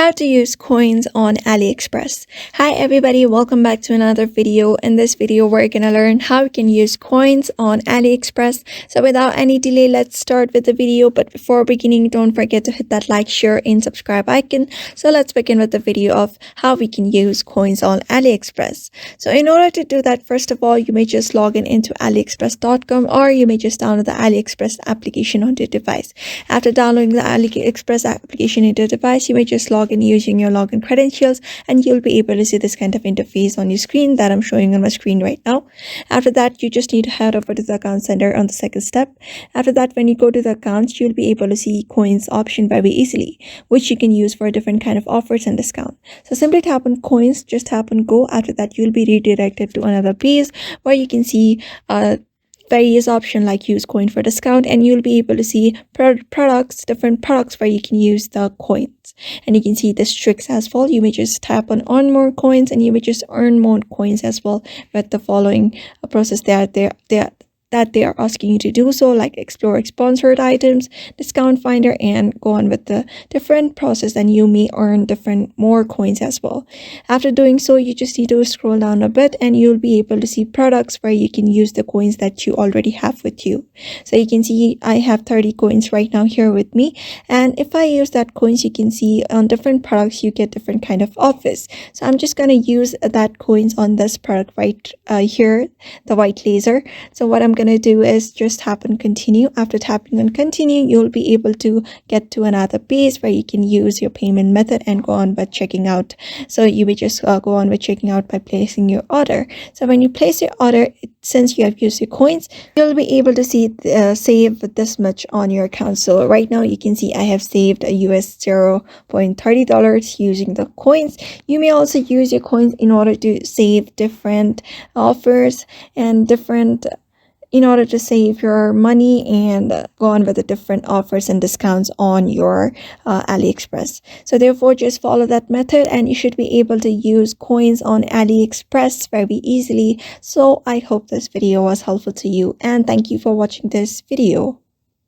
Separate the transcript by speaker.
Speaker 1: How to use coins on AliExpress. Hi everybody, welcome back to another video. In this video we're gonna learn how you can use coins on AliExpress. So without any delay, let's start with the video. But before beginning, don't forget to hit that like, share and subscribe icon. So let's begin with the video of how we can use coins on AliExpress. So in order to do that, first of all, you may just log in into aliexpress.com, or you may just download the AliExpress application on your device. After downloading the AliExpress application into your device, you may just log in using your login credentials, and you'll be able to see this kind of interface on your screen that I'm showing on my screen right now. After that, you just need to head over to the account center on the second step. After that, when you go to the accounts, you'll be able to see coins option very easily, which you can use for different kind of offers and discount. So simply tap on coins, just tap on go. After that, you'll be redirected to another page where you can see various options like use coin for discount, and you'll be able to see different products where you can use the coins. And you can see the tricks as well. You may just tap on earn more coins, and you may just earn more coins as well with the following process that they are asking you to do. So like explore sponsored items, discount finder, and go on with the different process, and you may earn different more coins as well. After doing so, you just need to scroll down a bit, and you'll be able to see products where you can use the coins that you already have with you. So you can see I have 30 coins right now here with me, and if I use that coins, you can see on different products you get different kind of offers. So I'm just going to use that coins on this product right here, the white laser. So what I'm going to do is just tap on continue. After tapping on continue, you'll be able to get to another page where you can use your payment method and go on by checking out. So you will just go on with checking out by placing your order. So when you place your order, since you have used your coins, you'll be able to see save this much on your account. So right now you can see I have saved a US $0.30 using the coins. You may also use your coins in order to save different offers and in order to save your money and go on with the different offers and discounts on your AliExpress. So therefore, just follow that method and you should be able to use coins on AliExpress very easily. So I hope this video was helpful to you, and thank you for watching this video.